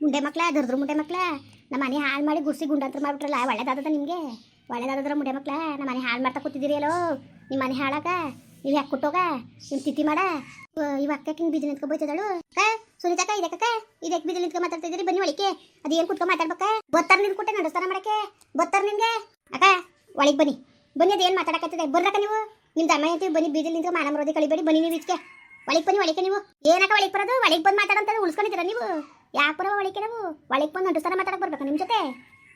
ಮುಂಡೆ ಮಕ್ಳ ದರ್ದ್ರ ಮುಂಡೆ ಮಕ್ಳ ನಮ್ಮ ಮನೆ ಹಾಳು ಮಾಡಿ ಗುಡ್ಸಿ ಗುಂಡಂತ್ರ ಮಾಡ್ಬಿಟ್ರಲ್ಲ ಒಳ್ಳೇದಾದ ನಿಮಗೆ ಒಳ್ಳೇದಾದ್ರ ಮುಂಡೆ ಮಕ್ಳ ನಮ್ಮ ಮನೆ ಹಾಳು ಮಾಡ್ತಾ ಕೂತಿದ್ದೀರಿ ಅಲ್ಲೋ ನಿಮ್ಮ ಮನೆ ಹಾಳಾಗ ನೀವು ಯಾಕೆ ಕೊಟ್ಟೋಗ ನಿಮ್ಮ ತಿಥಿ ಮಾಡ ಇವ ಅಕ್ಕ ಹಿಂಗೆ ಬೀಜ ನಿಂತ್ಕೊ ಬೈತದಳು ಸುನೀತಕ್ಕ ಇದಕ್ಕ ಇದಕ್ಕೆ ಬೀಜ ನಿಂತ್ಕೊ ಮಾತಾಡ್ತಾ ಇದ್ದೀರಿ ಬನ್ನಿ ಒಳಿಕೆ ಅದೇನು ಕುತ್ಕೊ ಮಾತಾಡ್ಬೇಕ ಬತ್ತಾರ ನಿನ್ ಕೊಟ್ಟೆ ನಡೆಸ್ತಾರ ಮಾಡಕ್ಕೆ ಬತ್ತಾರ ನಿನ್ಗೆ ಅಕ್ಕ ಒಳಗೆ ಬನ್ನಿ ಬನ್ನಿ ಅದೇನು ಮಾತಾಡಕತ್ತಿದೆ ಬರ್ರಕ್ಕ ನೀವು ನಿಮ್ಮ ದಮ್ಮ ಅಂತೀವಿ ಬನ್ನಿ ಬೀಜ ನಿಂತ್ಕೊ ಮಾನ ಮರೋದಿ ಕಳಿಬೇಡಿ ಬನ್ನಿ ನೀವು ಇದಕ್ಕೆ ಒಳಗೆ ಬನ್ನಿ ಒಳಗೆ ನೀವು ಏನಕ್ಕ ಒಳಗೆ ಬರೋದು ಒಳಗೆ ಬಂದು ಮಾತಾಡಂತ ಉಳಿಸ್ಕೊಂಡಿದ್ದೀರಾ ನೀವು ಯಾಕೆ ಬರೋ ಒಳಗೆ ನಾವು ಒಳಗೆ ಬಂದು ನಡೆಸ್ತಾರ ಮಾತಾಡಕ್ಕೆ ಬರ್ಬೇಕಾ ನಿಮ್ಮ ಜೊತೆ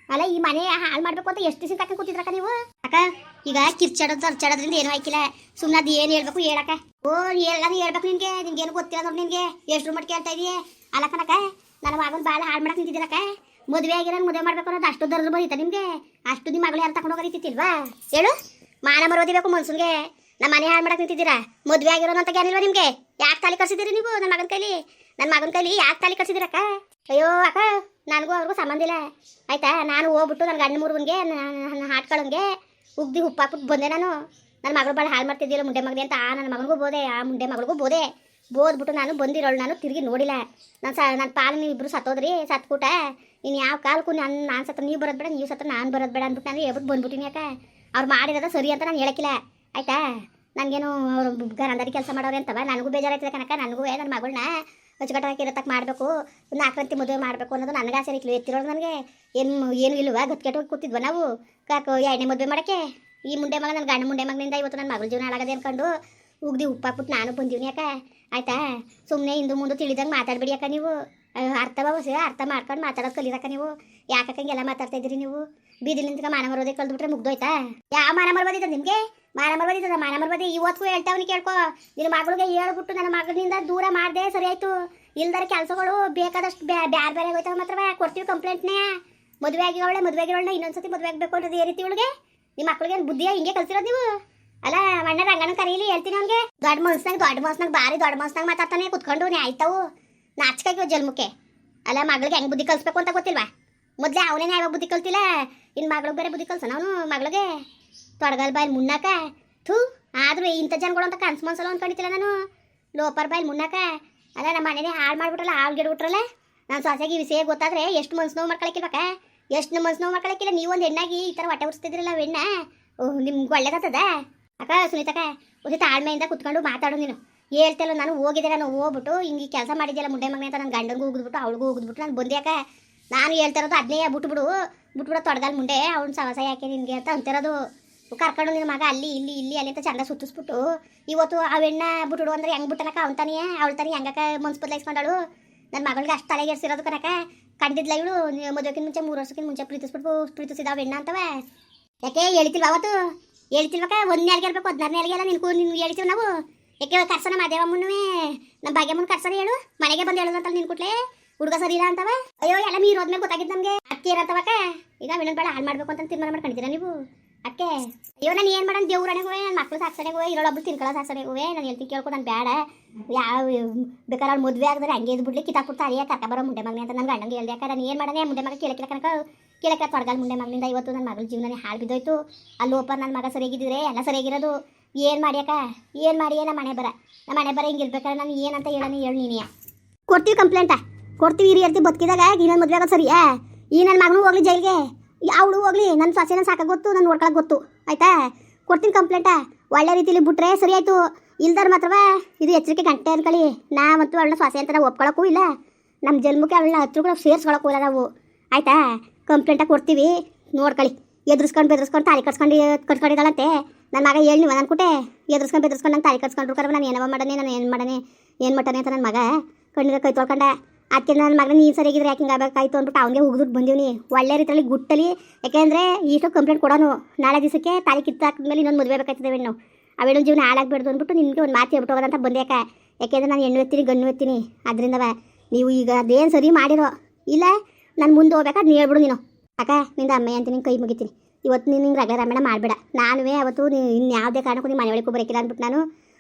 ಅಲ್ಲ ಈ ಮನೆ ಹಾಳು ಮಾಡ್ಬೇಕು ಅಂತ ಎಷ್ಟು ದಿವಸ ತಕ್ಕ ಕೂತಿದ್ರಕ್ಕ ನೀವು ಅಕ್ಕ ಈಗ ಕಿರ್ಚಾಡೋದು ತರ್ಚಾಡೋದ್ರಿಂದ ಏನೂ ಆಯ್ಕಿಲ್ಲ ಸುಮ್ಮನೆ ಅದು ಏನು ಹೇಳ್ಬೇಕು ಹೇಳಕ್ಕ ಓ ಎಲ್ಲ ಹೇಳ್ಬೇಕು ನಿನ್ಗೆ ಏನು ಗೊತ್ತಿಲ್ಲ ನೋಡಿ ನಿನ್ಗೆ ಎಷ್ಟು ಮಟ್ಟ ಕೇಳ್ತಾ ಇದೀಯ ಅಲ್ಲ ಕನಕ ನನ್ನ ಮಗನ ಬಾಳ ಹಾಳು ಮಾಡಕ್ಕೆ ನಿಂತಿದ್ದೀರಕ್ಕ ಮದುವೆ ಆಗಿರೋ ಮದುವೆ ಮಾಡ್ಬೇಕು ಅನ್ನೋದು ಅಷ್ಟು ದರ್ದು ಬಂದಿತ್ತ ನಿಮ್ಗೆ ಅಷ್ಟು ನಿಮ್ಮ ಮಗಳು ಯಾರು ತಗೊಂಡು ಹೋಗೋದಿತ್ತಿಲ್ವಾ ಹೇಳು ಮಾನ ಮರೋದಿಬೇಕು ಮನ್ಸನ್ಗೆ ನಮ್ಮ ಮನೆ ಹಾಳು ಮಾಡಕ್ಕೆ ನಿಂತಿದ್ದೀರಾ ಮದುವೆ ಆಗಿರೋನು ಅಂತ ಏನಿಲ್ವಾ ನಿಮ್ಗೆ ಯಾಕೆ ತಾಲಿ ಕರ್ಸಿದ್ದೀರಿ ನೀವು ನನ್ನ ಮಗನ ಕೈಲಿ ಯಾಕೆ ತಾಲಿ ಕರ್ಸಿದ್ದೀರಕ್ಕ ಅಯ್ಯೋ ಅಕ್ಕ ನನಗೂ ಅವ್ರಿಗೂ ಸಂಬಂಧ ಇಲ್ಲ ಆಯ್ತಾ ನಾನು ಹೋಗ್ಬಿಟ್ಟು ನನ್ನ ಗಂಡ ಮುರುಗನ್ಗೆ ನನ್ನ ಹಾಟ್ಕೊಳ್ಳಂಗೆ ಉಗ್ದಿ ಉಪ್ಪಾಕ್ಬಿಟ್ಟು ಬಂದೆ ನಾನು ನನ್ನ ಮಗಳು ಭಾಳ ಹಾಳು ಮಾಡ್ತಿದ್ದಿಲ್ಲ ಮುಂಡೆ ಮಗದೆ ಅಂತ ನನ್ನ ಮಗನಿಗೂ ಬೋದೆ ಆ ಮುಂಡೆ ಮಗಳಿಗೂ ಬೋದ್ಬಿಟ್ಟು ನಾನು ಬಂದಿರೋಳು ನಾನು ತಿರುಗಿ ನೋಡಿಲ್ಲ ನನ್ನ ಪಾಲು ನೀವು ಇಬ್ಬರು ಸತ್ತೋದ್ರಿ ಸತ್ಕೂಟ ನೀನು ಯಾವ ಕಾಲಕ್ಕೂ ನಾನು ಸತ್ತ ನೀವು ಬರೋದು ಬೇಡ ನೀವು ಸತ್ತ ನಾನು ಬರೋದು ಬೇಡ ಅಂದ್ಬಿಟ್ಟು ನಾನು ಹೇಳ್ಬಿಟ್ಟು ಬಂದ್ಬಿಟ್ಟಿನಿ ಯಾಕೆ ಅವ್ರು ಮಾಡಿರೋದ ಸರಿ ಅಂತ ನಾನು ಹೇಳಕ್ಕಿಲ್ಲ ಆಯ್ತಾ ನನಗೇನು ಅವರು ಗರಂದಾರಿ ಕೆಲಸ ಮಾಡೋರು ಅಂತವ ನನಗೂ ಬೇಜಾರಾಯ್ತದೆ ಕನಕ ನನಗೂ ನನ್ನ ಮಗಳನ್ನ ಅಚ್ಚುಕಟ್ಟಾಗಿ ಇರತಕ್ಕೆ ಮಾಡಬೇಕು 4 ಗಂಟೆ ಮದುವೆ ಮಾಡಬೇಕು ಅನ್ನೋದು ನನಗೆ ಆಸೆ ಇತ್ತು ಎತ್ತಿರೋದು ನನಗೆ ಏನು ಇಲ್ವಾ ಗತ್ಕೆಟ್ಟೋಗಿ ಕೂತಿದ್ವ ನಾವು ಕಾಕು 2ನೇ ಮದುವೆ ಮಾಡೋಕ್ಕೆ ಈ ಮುಂಡೆ ಮಗ ನನ್ನ ಗಂಡ ಮುಂಡೆ ಮಗನಿಂದ ಇವತ್ತು ನನ್ನ ಮಗಳ ಜೀವನ ಹಾಳಾಗದೆ ಅನ್ಕೊಂಡು ಉಗ್ದಿ ಉಪ್ಪಾಕ್ಬಿಟ್ಟು ನಾನು ಬಂದೀನಿ ಯಾಕೆ ಆಯ್ತಾ ಸುಮ್ಮನೆ ಹಿಂದೆ ಮುಂದೆ ತಿಳಿದಂಗೆ ಮಾತಾಡಬೇಡಿ ಯಾಕೆ ನೀವು ಅರ್ಥ ಮಾಡ್ಕೊಂಡು ಮಾತಾಡೋದು ಕಲೀರಕ್ಕ ನೀವು ಯಾಕೆ ಎಲ್ಲ ಮಾತಾಡ್ತಾ ಇದ್ದೀರಿ ನೀವು ಬೀದಿ ನಿಂತ್ಕ ಮಾನ ಮರೋದೇ ಕಲ್ದ್ಬಿಟ್ರೆ ಮುಗ್ದೋಯ್ತಾ ಯಾವ ಮಾನ ಮರಬೋದಿದ್ದ ನಿಮಗೆ ಮಾನ ಮರಬೋದಿ ಇವತ್ತು ಹೇಳ್ತಾವನಿ ಕೇಳ್ಕೊ ನಿನ್ನ ಮಗಳಿಗೆ ಹೇಳ್ಬಿಟ್ಟು ನನ್ನ ಮಗನಿಂದ ದೂರ ಮಾಡಿದೆ ಸರಿ ಆಯ್ತು ಇಲ್ದಾರ ಕೆಲಸಗಳು ಬೇಕಾದಷ್ಟು ಬೇರೆ ಹೋಯ್ತಾವ ಮಾತ್ರ ಕೊಡ್ತೀವಿ ಕಂಪ್ಲೇಂಟ್ನೇ ಮದುವೆ ಆಗಿರೋಳನ್ನ ಇನ್ನೊಂದ್ಸತಿ ಮದುವೆ ಆಗಬೇಕು ಅನ್ನೋದು ಏ ರೀತಿ ಒಳಗೆ ನಿಮ್ಮ ಮಕ್ಳಿಗೆ ಬುದ್ಧಿಯ ಹಿಂಗೆ ಕಲ್ಸಿರೋದು ನೀವು ಅಲ್ಲ ಅಣ್ಣ ರಂಗನ ಕರೀಲಿ ಹೇಳ್ತೀನಿ ಅವ್ನಿಗೆ ದೊಡ್ಡ ಮನ್ಸ್ನಾಗ ಭಾರಿ ದೊಡ್ಡ ಮನ್ಸ್ನಾಗ ಮಾತಾಡ್ತಾನೆ ಕುತ್ಕೊಂಡು ಆಯ್ತಾವು ನಾಚಿಕಾಗಿ ಜಲ್ಮುಕ್ಕೆ ಅಲ್ಲ ಮಗಳಿಗೆ ಹೆಂಗೆ ಬುದ್ಧಿ ಕಲಿಸ್ಬೇಕು ಅಂತ ಗೊತ್ತಿಲ್ವಾ ಮೊದಲೇ ಅವನೇನೆ ಯಾವಾಗ ಬುದ್ಧಿ ಕಲ್ತಿಲ್ಲ ಇನ್ನು ಮಗಳಿಗೆ ಬೇರೆ ಬುದ್ಧಿ ಕಲ್ಸನ ಅವನು ಮಗಳಿಗೆ ತೊಡಗಲ್ ಬಾಯಲ್ಲಿ ಮುನ್ನಾಕ ಥೂ ಆದರೂ ಇಂಥ ಜನಗಳು ಅಂತ ಕನ್ಸು ಮನ್ಸಲ್ಲ ಅಂದ್ಕೊಂಡಿದ್ದಿಲ್ಲ ನಾನು ಲೋಪರ್ ಬಾಯಲ್ಲಿ ಮುನ್ನಾಕ ಅಲ್ಲ ನಮ್ಮ ಮನೇನೆ ಹಾಳು ಮಾಡಿಬಿಟ್ರಲ್ಲ ಗಿಡ್ಬಿಟ್ರಲ್ಲ ನಾನು ಸೊಸೆಗೆ ವಿಷಯ ಗೊತ್ತಾದ್ರೆ ಎಷ್ಟು ಮನ್ಸು ನೋವು ಮಾಡ್ಕೊಳಕ್ಕಿಲ್ಬೇಕ ಎಷ್ಟು ಮನ್ಸು ನೋವು ಮಾಡ್ಕೊಳಕ್ಕಿಲ್ಲ ನೀವೊಂದು ಹೆಣ್ಣಾಗಿ ಈ ಥರ ಹೊಟ್ಟೆ ಉರಿಸ್ತಿದ್ರಲ್ಲ ಹೆಣ್ಣ ನಿಮ್ಗೆ ಒಳ್ಳೇದಾಗ್ತದ ಅಕ್ಕ ಸುನೀತಕ್ಕ ಒಂದು ತಾಳ್ಮೆಯಿಂದ ಕುತ್ಕೊಂಡು ಮಾತಾಡು ನೀನು ಹೇಳ್ತಲ್ಲ ನಾನು ಹೋಗಿದ್ದೆ ನಾನು ಹೋಗ್ಬಿಟ್ಟು ಹಿಂಗೆ ಕೆಲಸ ಮಾಡಿದ್ಯಲ್ಲ ಮುಂಡೆ ಮಗನೆ ಅಂತ ನನ್ನ ಗಂಡಂಗೂ ಹೋಗಿದ್ಬಿಟ್ಟು ಅವಳಿಗೂ ಹೋಗಿದ್ಬಿಟ್ಟು ನಾನು ಬಂದ್ಯಾಕ ನಾನು ಹೇಳ್ತಿರೋದು ಅದನ್ನೇ ಬಿಟ್ಬಿಡು ತೊಡಗಲ್ ಮುಂಡೆ ಅವ್ನು ಸವಸ ಯಾಕೆ ನಿನಗೆ ಅಂತ ಅಂತಿರೋದು ಕರ್ಕೊಂಡು ನಿನ್ನ ಮಗ ಅಲ್ಲಿ ಇಲ್ಲಿ ಅಂತ ಚಂದ ಸುತ್ತಿಸ್ಬಿಟ್ಟು ಇವತ್ತು ಅವೆಣ್ಣ ಬಿಟ್ಬಿಡು ಅಂದ್ರೆ ಹೆಂಗೆ ಬಿಟ್ಟನಕ ಅವಳು ತಾನೇ ಹೆಂಗಕ್ಕ ಮನ್ಸು ಬದಲಾಯಿಸ್ಕೊಂಡಳು ನನ್ನ ಮಗಳಿಗೆ ಅಷ್ಟು ತಲೆಗೇರಿಸಿರೋದು ಕನಕ ಕಂಡಿದ್ಲ ಇವಳು ಮದುವೆಗಿಂತ ಮುಂಚೆ 3 ವರ್ಷಕ್ಕಿಂತ ಮುಂಚೆ ಪ್ರೀತಿಸಿದ ಅವೆಣ್ಣ ಅಂತವ ಯಾಕೆ ಹೇಳ್ತಿಲ್ವ ಅವತ್ತು ಹೇಳ್ತಿಲ್ವಕ್ಕ 1ನೇ ಅಲ್ಲಿಗೆ ಇರಬೇಕು 16ನೇ ಅಲ್ಲಿಗೆ ಎಲ್ಲ ನಿನ್ಗೆ ಹೇಳ್ತೀವಿ ನಾವು ಯಾಕೆ ಕರ್ಸನ ಮಾದೇವಮ್ಮನೂ ನಮ್ಮ ಭಾಗ್ಯಮ್ಮನ ಕರ್ಸನ ಹೇಳು ಮನೆಗೆ ಬಂದು ಹೇಳೋದಂತಲ್ಲ ನಿನ್ ಕುಟ್ಲೆ ಹುಡುಗ ಸರಿ ಇಲ್ಲ ಅಂತವ ಅಯ್ಯೋ ಎಲ್ಲ ಮೀರೋದ್ಮೇಲೆ ಗೊತ್ತಾಗಿದ್ದು ನಮಗೆ ಅಕ್ಕಿ ಇರತ್ತವಕ್ಕ ಈಗ ವಿನನ್ ಬೇಡ ಹಾಳು ಮಾಡ್ಬೇಕು ಅಂತ ತೀರ್ಮಾನ ಮಾಡ್ಕೊಂಡಿದ್ದೀರಾ ನೀವು ಅಕ್ಕೆ ಅಯ್ಯೋ ನಾನು ಏನು ಮಾಡೋಣ ದೇವ್ರಣೆಗೆ ಹೋಗಿ ನನ್ನ ಮಕ್ಳು ಸಾಕ್ಸಣೆಗೆ ಹೋಗಿ ಇರೋಳೊಬ್ರು ತಿನ್ಕೊಳ್ಳೋ ಸಾಕ್ಸಣೆಗೆ ಹೋಗಿ ನಾನು ಹೇಳ್ತೀನಿ ಕೇಳ್ಕೊ ನಾನು ಬೇಡ ಯಾವ ಬೇಕಾದ್ರೆ ಅವ್ಳು ಮದುವೆ ಆಗಿದ್ರೆ ಹಂಗೆ ಇದ್ಬಿಡ್ಲಿ ಕಿತ್ತಾಕ್ಬಿಡ್ತಾ ಅರಿಯ ಕರ್ಕ ಮುಂಡೆ ಮಗನೆ ಅಂತ ನನ್ನ ಗಂಡಂಗೆ ಹೇಳ್ದೆ ಯಾಕೆ ನಾನು ಏನು ಮಾಡೋಣ ಮುಂಡೆ ಮಗ ಕೇಳಕ್ಕೆ ತೊಡಗಲ್ ಮುಂಡೆ ಮಗನಿಂದ ಇವತ್ತು ನನ್ನ ಮಗಳ ಜೀವನನೇ ಹಾಳು ಬಿದ್ದೋಯ್ತು ಅಲ್ಲಿ ಒಬ್ಬ ನನ್ನ ಮಗ ಸರಿಯಾಗಿದ್ದರೆ ಎಲ್ಲ ಸರಿಯಾಗಿರೋದು ಏನು ಮಾಡ್ಯಾಕ ಏನು ಮಾಡಿಯೇ ನಮ್ಮ ಮನೆ ಬರ ಹಿಂಗೆ ಇರ್ಬೇಕಾದ್ರೆ ನಾನು ಏನಂತ ಹೇಳೋಣ ನೀನೇ ಕೊಡ್ತೀವಿ ಕಂಪ್ಲೇಂಟಾ ಕೊಡ್ತೀವಿ ಹಿರಿಯರ್ತಿ ಬದುಕಿದಾಗ ಇನ್ನೊಂದು ಮದುವೆ ಆಗೋದು ಸರಿಯಾ ಈ ನನ್ನ ಮಗನೂ ಹೋಗ್ಲಿ ಜೈಲಿಗೆ ಅವಳು ಹೋಗ್ಲಿ ನನ್ನ ಸೊಸೆನ ಸಾಕ ಗೊತ್ತು ನನ್ನ ನೋಡ್ಕೊಳಕ್ಕೆ ಗೊತ್ತು ಆಯ್ತಾ ಕೊಡ್ತೀನಿ ಕಂಪ್ಲೇಂಟಾ ಒಳ್ಳೆ ರೀತಿಲಿ ಬಿಟ್ರೆ ಸರಿ ಆಯಿತು ಇಲ್ದಾರ ಮಾತ್ರವ ಇದು ಎಚ್ಚರಿಕೆ ಗಂಟೆ ಅನ್ಕೊಳ್ಳಿ ನಾ ಮತ್ತು ಅವಳನ್ನ ಸೊಸೆ ಅಂತ ನಾವು ಒಪ್ಕೊಳಕ್ಕೂ ಇಲ್ಲ ನಮ್ಮ ಜನ್ಮಕ್ಕೆ ಅವಳನ್ನ ಹತ್ರ ಕೂಡ ಸೇರಿಸ್ಕೊಳಕ್ಕೂ ಇಲ್ಲ ನಾವು ಆಯಿತಾ ಕಂಪ್ಲೇಂಟಾಗಿ ಕೊಡ್ತೀವಿ ನೋಡ್ಕೊಳ್ಳಿ ಬೆದರ್ಸ್ಕೊಂಡು ತಾಳಿ ಕಟ್ಸ್ಕೊಂಡಿದ್ದಾಳಂತೆ ನನ್ನ ಮಗ ಹೇಳಿ ನೀವು ಅನ್ಕುಟ್ಟೆ ಬೆದರ್ಸ್ಕೊಂಡು ನಾನು ತಾಳಿ ಕಟ್ಸ್ಕೊಂಡ್ರು ಕರ ನಾನು ಏನವ ಮಾಡನೆ ನಾನು ಏನು ಮಾಡ್ತಾನೆ ಅಂತ ನನ್ನ ಮಗ ಕಣ್ಣಿಗೆ ಕೈ ತೊಳ್ಕೊಂಡ ಅದಕ್ಕೆ ನನ್ನ ಮಗನ ನೀನು ಸರಿಯಾಗಿದ್ರೆ ಯಾಕೆ ಹಿಂಗೆ ಆಗಬೇಕಾಯ್ತು ಅಂದ್ಬಿಟ್ಟು ಅವ್ನಿಗೆ ಹೋಗಿಬಿಟ್ಟು ಬಂದೀವಿ ಒಳ್ಳೆ ರೀತಿಯಲ್ಲಿ ಗುಟ್ಟಲ್ಲಿ ಯಾಕೆಂದರೆ ಈಟು ಕಂಪ್ಲೇಂಟ್ ಕೊಡೋನು ನಾಳೆ ದಿವಸಕ್ಕೆ ತಾಳಿ ಕಿತ್ತಾಕ್ಮೇಲೆ ಇನ್ನೊಂದು ಮದುವೆ ಬೇಕಾಗ್ತದೆ ಹೆಣ್ಣು ಅವೇನು ಜೀವನ ಹಾಳಾಗಬಾರ್ದು ಅಂದ್ಬಿಟ್ಟು ನಿಮಗೆ ಒಂದು ಮಾತು ಹೇಳ್ಬಿಟ್ಟು ಹೋಗೋದಂತ ಬಂದೇಕ ಯಾಕೆಂದರೆ ನಾನು ಹೆಣ್ಣು ಎತ್ತೀನಿ ಗಣ್ಣು ಎತ್ತೀನಿ ಅದರಿಂದವ ನೀವು ಈಗ ಅದೇನು ಸರಿ ಮಾಡಿರೋ ಇಲ್ಲ ನಾನು ಮುಂದೆ ಹೋಗ್ಬೇಕಾದ್ರೆ ನೀ ಹೇಳ್ಬಿಡು ನೀನು ಅಕ್ಕ ನಿಂದ ಅಮ್ಮ ಅಂತ ನಿಂಗೆ ಕೈ ಮುಗಿತೀನಿ ಇವತ್ತು ನೀನು ಹಿಂಗೆ ರಗಡ ರಮಣ ಮಾಡಬೇಡ ನಾನುವೇ ಅವತ್ತು ಇನ್ನು ಯಾವುದೇ ಕಾರಣಕ್ಕೂ ನೀವು ಮನೆ ಒಳಗೂ ಬರೋಕ್ಕಿಲ್ಲ ಅಂದ್ಬಿಟ್ಟು ನಾನು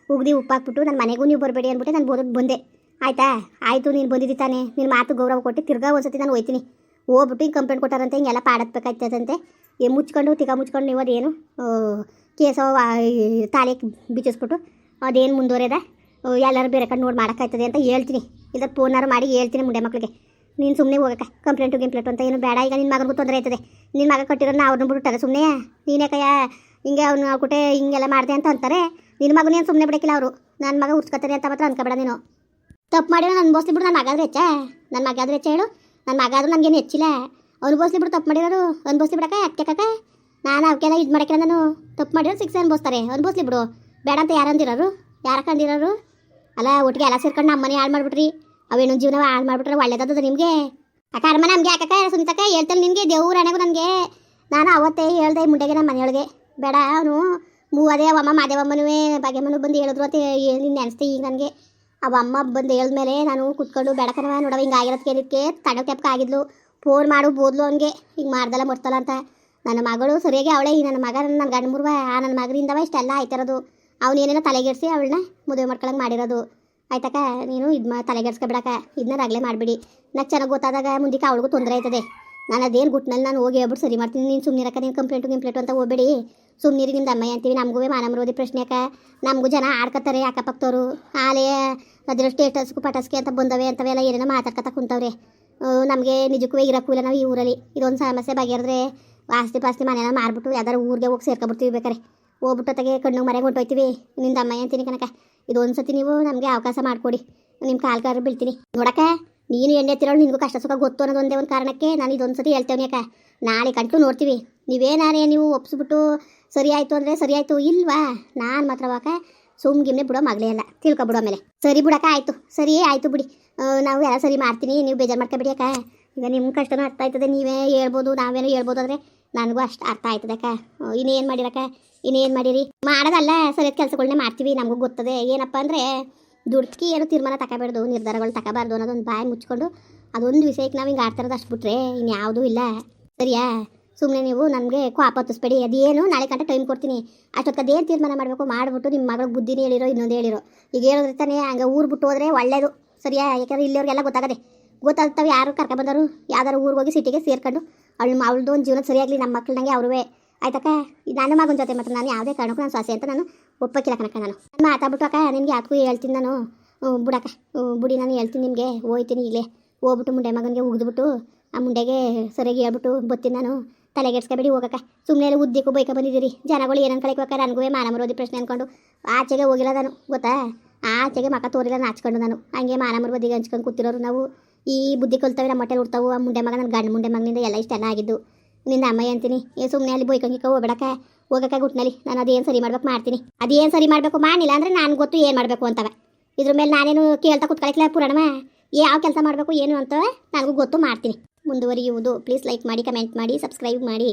ಉಗ್ದಿ ಉಪ್ಪಾಕ್ಬಿಟ್ಟು ನನ್ನ ಮನೆಗೂ ನೀವು ಬರಬೇಡಿ ಅಂದ್ಬಿಟ್ಟು ನಾನು ಬಂದೆ ಆಯ್ತಾ ಆಯಿತು ನೀನು ಬಂದಿದ್ದಿ ತಾನೆ ನಿನ್ನ ಮಾತು ಗೌರವ ಕೊಟ್ಟು ತಿರ್ಗಾ ಒಂದ್ಸತಿ ನಾನು ಹೋಯ್ತೀನಿ ಹೋಗ್ಬಿಟ್ಟು ಹಿಂಗೆ ಕಂಪ್ಲೇಂಟ್ ಕೊಟ್ಟಾರಂತೆ ಹಿಂಗೆಲ್ಲ ಪಾಡತ್ಬೇಕಾಯ್ತದಂತೆ ಮುಚ್ಕೊಂಡು ನೀವು ಅದೇನು ಕೇಸೋ ತಾಳಿ ಬಿಚ್ಚಿಸ್ಬಿಟ್ಟು ಅದೇನು ಮುಂದುವರೆದ ಎಲ್ಲರೂ ಬೇರೆ ಕಡೆ ನೋಡಿ ಮಾಡೋಕ್ಕಾಯ್ತದೆ ಅಂತ ಹೇಳ್ತೀನಿ ಇಲ್ಲ ಫೋನಾರು ಮಾಡಿ ಹೇಳ್ತೀನಿ ಮುಂಡೆ ಮಕ್ಕಳಿಗೆ ನೀನು ಸುಮ್ಮನೆ ಹೋಗಕ್ಕ ಕಂಪ್ಲೇಂಟು ಅಂತ ಏನು ಬೇಡ. ಈಗ ನಿನ್ನ ಮಗನಿಗೂ ತೊಂದರೆ ಆಯ್ತದೆ. ನಿನ್ನ ಮಗ ಕಟ್ಟಿರೋನ್ನ ಅವ್ರನ್ನ ಬಿಟ್ಟಾರೆ ಸುಮ್ಮನೆ. ನೀನೇ ಕಯ್ಯ ಹಿಂಗೆ ಅವ್ನು ಕೊಟ್ಟೆ ಹಿಂಗೆಲ್ಲ ಮಾಡಿದೆ ಅಂತ ಅಂತಾರೆ. ನಿನ್ನ ಮಗನೇನು ಸುಮ್ಮನೆ ಬಿಡಕ್ಕಿಲ್ಲ ಅವರು. ನನ್ನ ಮಗ ಉರ್ಸ್ಕೊತಾರೆ ಅಂತ ಮಾತ್ರ ಅನ್ಕೋಬೇಡ ನೀನು. ತಪ್ಪು ಮಾಡಿರೋ ನಾನು ಬೋಸ್ಲಿ ಬಿಡು. ನನ್ನ ಮಗ ಆದ್ರೆ ಹೆಚ್ಚ, ನನ್ನ ಮಗ ಆದ್ರೆ ಹೆಚ್ಚ ಹೇಳು. ನನ್ನ ಮಗ ಆದ್ರೂ ನನಗೇನು ಹೆಚ್ಚಿಲ್ಲ. ಅವ್ನು ಬೋಸ್ಲಿ ಬಿಡು. ತಪ್ಪು ಮಾಡಿರೋರು ಅನ್ಬೋಸ್ಲಿ ಬಿಡಕ್ಕ ಅಕ್ಕ. ನಾನು ಅವಕ್ಕೆಲ್ಲ ಇದು ಮಾಡೋಕ್ಕಿಲ್ಲ. ನಾನು ತಪ್ಪು ಮಾಡಿರೋ ಶಿಕ್ಷೆ ಅನ್ಬೋಸ್ತಾರೆ. ಅನ್ಬೋಸ್ಲಿ ಬಿಡು. ಬೇಡ ಅಂತ ಯಾರು ಅಂದಿರೋರು? ಯಾರಕ್ಕ ಅಂದಿರೋರು? ಅಲ್ಲ ಒಟ್ಟಿಗೆ ಎಲ್ಲ ಸೇರ್ಕೊಂಡು ನಮ್ಮ ಮನೆ ಹಾಳು ಮಾಡಿಬಿಟ್ರಿ. ಅವೇನು ಜೀವನ ಹಾಳು ಮಾಡಿಬಿಟ್ರೆ ಒಳ್ಳೇದದ ನಿಮಗೆ. ಅಕ್ಕ ಅರಮನೆ ನಮಗೆ ಯಾಕಕ್ಕ ಸುನಿತಕ್ಕ ಹೇಳ್ತಾನೆ ನಿನಗೆ ದೇವ್ರ ಹಣೆಗೂ ನನಗೆ. ನಾನು ಅವತ್ತೇ ಹೇಳ್ದೆ ಮುಂಡೆಗೆ ನಮ್ಮ ಮನೆಯೊಳಗೆ ಬೇಡ ಅವನು ಮೂವದೇ ಅವಮ್ಮ ಮಾದೇವಮ್ಮನೂ ಭಾಗ್ಯಮ್ಮನೂ ಬಂದು ಹೇಳಿದ್ರು ಅಂತ ನೀನು ನೆನೆಸ್ತೆ. ಈಗ ನನಗೆ ಅವಮ್ಮ ಬಂದು ಹೇಳಿದ್ಮೇಲೆ ನಾನು ಕುತ್ಕೊಂಡು ಬೇಡಕನವ ನೋಡವ ಹಿಂಗೆ ಆಗಿರೋದಕ್ಕೆ ಇದಕ್ಕೆ ತಣ್ಣಗೆ ತೆಪ್ಪಕ ಆಗಿದ್ಲು. ಫೋನ್ ಮಾಡು ಬೋದ್ಲು ಅವನಿಗೆ ಹಿಂಗೆ ಮಾಡ್ದಲ್ಲ ಮರ್ತಲ್ಲ ಅಂತ. ನನ್ನ ಮಗಳು ಸರಿಯಾಗಿ ಅವಳೇ. ಈ ನನ್ನ ಮಗ ನನ್ನ ಗಂಡು ಮುರುವ ನನ್ನ ಮಗರಿಂದವ ಇಷ್ಟೆಲ್ಲ ಆಯ್ತಿರೋದು. ಅವನೇನೇನೋ ತಲೆಗೆಡ್ಸಿ ಅವಳನ್ನ ಮದುವೆ ಮಾಡ್ಕೊಳಂಗೆ ಮಾಡಿರೋದು. ಆಯ್ತಕ್ಕ ನೀನು ಇದು ತಲೆಗೆಡ್ಸ್ಕೊಬಿಡಕ್ಕ. ಇದನ್ನ ಆಗಲೇ ಮಾಡಿಬಿಡಿ. నాకు ಚೆನ್ನಾಗಿ ಗೊತ್ತಾದಾಗ ಮುಂದಕ್ಕೆ ಅವಳಿಗೂ ತೊಂದರೆ ಆಯ್ತದೆ. ನಾನು ಅದೇನು ಗುಟ್ನಲ್ಲಿ ನಾನು ಹೋಗಿ ಹೇಳ್ಬಿಟ್ಟು ಸರಿ ಮಾಡ್ತೀನಿ. ನೀನು ಸುಮ್ಮನಿರಕ್ಕ. ನೀನು ಕಂಪ್ಲೇಂಟು ಅಂತ ಹೋಗ್ಬೇಡಿ. ಸುಮ್ಮನಿರಿ. ನಿಂದ ಅಮ್ಮ ಅಂತೀವಿ. ನಮಗೂ ಮಾನಮರೋದಿ ಪ್ರಶ್ನೆ ಅಕ್ಕ. ನಮಗೂ ಜನ ಆಡ್ಕೊತಾರೆ ಅಕ್ಕಪಕ್ಕದವರು. ಆಲೇ ಅದ್ರ ಸ್ಟೇಟಸ್ಗೂ ಪಟಸ್ಗೆ ಅಂತ ಬಂದವೆ ಅಂತವೆಲ್ಲ ಏನೇನೋ ಮಾತಾಡ್ಕೊತ ಕುಂತವ್ರೆ. ನಮಗೆ ನಿಜಕ್ಕೂ ಇರೋಕ್ಕೂ ಇಲ್ಲ ನಾವು ಈ ಊರಲ್ಲಿ. ಇದೊಂದು ಸಮಸ್ಯೆ ಬಗೆಹರಿದ್ರೆ ಆಸ್ತಿ ಪಾಸ್ತಿ ಮನೆಯೆಲ್ಲ ಮಾರ್ಬಿಟ್ಟು ಯಾವ್ದಾರು ಊರಿಗೆ ಹೋಗಿ ಸೇರ್ಕೊಬಿಡ್ತೀವಿ. ಬೇಕಾರೆ ಹೋಗ್ಬಿಟ್ಟೊತ್ತಿಗೆ ಕಣ್ಣು ಮರೆಗೆ ಹೊಂಟೋಯ್ತೀವಿ. ನಿಂದ ಅಮ್ಮ ಅಂತೀನಿ ಕನಕ. ಇದೊಂದು ಸತಿ ನೀವು ನಮಗೆ ಅವಕಾಶ ಮಾಡಿಕೊಡಿ. ನಿಮ್ಮ ಕಾಲ್ಗಾರ ಬೀಳ್ತೀನಿ ನೋಡಕ್ಕ. ನೀನು ಎಣ್ಣೆ ಎತ್ತಿರೋಳು ನಿನಗೂ ಕಷ್ಟ ಸುಖ ಗೊತ್ತು ಅನ್ನೋದು ಒಂದೇ ಒಂದು ಕಾರಣಕ್ಕೆ ನಾನು ಇದೊಂದು ಸತಿ ಹೇಳ್ತೇವೆ ಯಾಕೆ. ನಾಳೆ ಕಂಟು ನೋಡ್ತೀವಿ. ನೀವೇನಾರೇ ನೀವು ಒಪ್ಪಿಸ್ಬಿಟ್ಟು ಸರಿ ಆಯಿತು ಅಂದರೆ ಸರಿ ಆಯಿತು. ಇಲ್ವಾ ನಾನು ಮಾತ್ರವಾಕ ಸುಮ್ಗಿಮ್ನೆ ಬಿಡೋ ಮಗಳೇ ಅಲ್ಲ. ತಿಳ್ಕೊಬಿಡೋ ಆಮೇಲೆ. ಸರಿ ಬಿಡಕ್ಕ. ಆಯಿತು ಸರಿ ಆಯಿತು ಬಿಡಿ. ನಾವು ಎಲ್ಲ ಸರಿ ಮಾಡ್ತೀನಿ. ನೀವು ಬೇಜಾರು ಮಾಡ್ಕೊಬಿಡಿ ಅಕ್ಕ. ಈಗ ನಿಮ್ಮ ಕಷ್ಟನೂ ಅರ್ಥ ಆಯ್ತದೆ. ನೀವೇ ಹೇಳ್ಬೋದು ನಾವೇನೋ ಹೇಳ್ಬೋದು ಅಂದರೆ ನನಗೂ ಅಷ್ಟು ಅರ್ಥ ಆಯ್ತದೆ ಅಕ್ಕ. ಇನ್ನೇನು ಮಾಡಿರಕ್ಕ. ಇನ್ನೇನು ಮಾಡಿರಿ ಮಾಡೋದಲ್ಲ. ಸರಿಯಾದ ಕೆಲಸಗಳನ್ನೇ ಮಾಡ್ತೀವಿ. ನಮಗೂ ಗೊತ್ತದೆ ಏನಪ್ಪ ಅಂದರೆ ದುಡ್ಕಿ ಏನು ತೀರ್ಮಾನ ತಗೋಬಾರ್ದು, ನಿರ್ಧಾರಗಳು ತಗೋಬಾರ್ದು ಅನ್ನೋದೊಂದು ಬಾಯಿ ಮುಚ್ಕೊಂಡು ಅದೊಂದು ವಿಷಯಕ್ಕೆ ನಾವು ಹಿಂಗೆ ಆಡ್ತಿರೋದು ಅಷ್ಟು ಬಿಟ್ರೆ ಇನ್ಯಾವುದೂ ಇಲ್ಲ. ಸರಿಯಾ? ಸುಮ್ಮನೆ ನೀವು ನನಗೆ ಕೋಪ ಹತ್ತಿಸ್ಬೇಡಿ. ಅದೇನು ನಾಳೆ ಗಂಟೆ ಟೈಮ್ ಕೊಡ್ತೀನಿ. ಅಷ್ಟೊತ್ತಿಗೆ ಅದೇನು ತೀರ್ಮಾನ ಮಾಡಬೇಕು ಮಾಡಿಬಿಟ್ಟು ನಿಮ್ಮ ಮಗಳಿಗೆ ಬುದ್ಧಿನೇ ಹೇಳಿರೋ ಇನ್ನೊಂದು ಹೇಳಿರೋ. ಈಗ ಹೇಳಿದ್ರೆ ತಾನೇ ಹಂಗೆ ಊರು ಬಿಟ್ಟು ಹೋದರೆ ಒಳ್ಳೇದು. ಸರಿಯಾ? ಯಾಕಂದ್ರೆ ಇಲ್ಲಿಯವ್ರಿಗೆಲ್ಲ ಗೊತ್ತಾಗ್ತವೆ ಯಾರು ಕರ್ಕೊಬಂದರು. ಯಾವ್ದಾರು ಊರಿಗೆ ಹೋಗಿ ಸಿಟಿಗೆ ಸೇರ್ಕೊಂಡು ಅವಳದು ಒಂದು ಜೀವನ ಸರಿಯಾಗಲಿ ನಮ್ಮ ಮಕ್ಕಳಂಗೆ ಅವರುವೇ. ಆಯ್ತಕ್ಕ. ನನ್ನ ಮಗನ ಜೊತೆ ಮಾತ್ರ ನಾನು ಯಾವುದೇ ಕಾರಣಕ್ಕೂ ನಾನು ಸೊಸೆ ಅಂತ ನಾನು ಒಪ್ಪಕ್ಕಿಲ್ಲ ಕನಕ. ನಾನು ಮಾತಾಡ್ಬಿಟ್ಟು ಅಕ್ಕ ನಿನಗೆ ಯಾಕೂ ಹೇಳ್ತೀನಿ ನಾನು. ಬಿಡಕ್ಕ ಬಿಡಿ. ನಾನು ಹೇಳ್ತೀನಿ ನಿಮಗೆ. ಹೋಯ್ತೀನಿ ಈಗಲೇ. ಹೋಗ್ಬಿಟ್ಟು ಮುಂಡೆ ಮಗನಿಗೆ ಉಗಿದ್ಬಿಟ್ಟು ಆ ಮುಂಡೆಗೆ ಸರಿಯಾಗಿ ಹೇಳ್ಬಿಟ್ಟು ಬರ್ತೀನಿ ನಾನು. ತಲೆಗೆಡ್ಸ್ಕೊಬೇಡಿ ಹೋಗಕ್ಕ. ಸುಮ್ಮನೆ ಉದ್ದಕ್ಕೂ ಬೈಕ ಬಂದಿದ್ದೀರಿ. ಜನಗಳು ಏನನ್ನು ಕಳಿಕೋಕ. ನನಗೂ ಮಾನಮರೋದಿ ಪ್ರಶ್ನೆ ಅಂದ್ಕೊಂಡು ಆಚೆಗೆ ಹೋಗಿಲ್ಲ ನಾನು. ಗೊತ್ತಾ? ಆಚೆಗೆ ಮಕ್ಕ ತೋರಿಲ್ಲ ನಾಚ್ಕೊಂಡು ನಾನು. ಹಂಗೆ ಮಾನಮರೋದಿಗೆ ಹಂಚ್ಕೊಂಡು ಕೂತಿರೋರು ನಾವು. ಈ ಬುದ್ಧಿ ಕಲ್ತವೆ ನಮ್ಮ ಹೊಟ್ಟೆಲಿ ಹುಡ್ತಾವು. ಆ ಮುಂಡೆ ಮಗ ನನ್ನ ಗಂಡು ಮುಂಡೆ ಮಗನಿಂದ ಎಲ್ಲ ಇಷ್ಟೆಲ್ಲ ಆಗಿದ್ದು. ನಿಂದ ಅಮ್ಮಯ್ಯ ಅಂತೀನಿ. ಸುಮ್ಮನೆ ಅಲ್ಲಿ ಬೈಕಂಗಿಕ ಹೋಗ್ಬೇಡಕ್ಕ. ಹೋಗಕ್ಕ ಗುಟ್ನಲ್ಲಿ. ನಾನು ಅದೇನು ಸರಿ ಮಾಡ್ಬೇಕು ಮಾಡ್ತೀನಿ. ಅದೇನು ಸರಿ ಮಾಡಬೇಕು ಮಾಡಿಲ್ಲ ಅಂದರೆ ನಾನು ಗೊತ್ತು ಏನು ಮಾಡಬೇಕು ಅಂತವ. ಇದ್ರ ಮೇಲೆ ನಾನೇನು ಕೇಳ್ತಾ ಕುತ್ಕೊಳಕ್ಕಿಲ್ಲ ಪುರಾಣವ. ಯಾವ ಕೆಲಸ ಮಾಡಬೇಕು ಏನು ಅಂತ ನನಗೂ ಗೊತ್ತು ಮಾಡ್ತೀನಿ. ಮುಂದುವರಿಯುವುದು. ಪ್ಲೀಸ್ ಲೈಕ್ ಮಾಡಿ, ಕಮೆಂಟ್ ಮಾಡಿ, ಸಬ್ಸ್ಕ್ರೈಬ್ ಮಾಡಿ.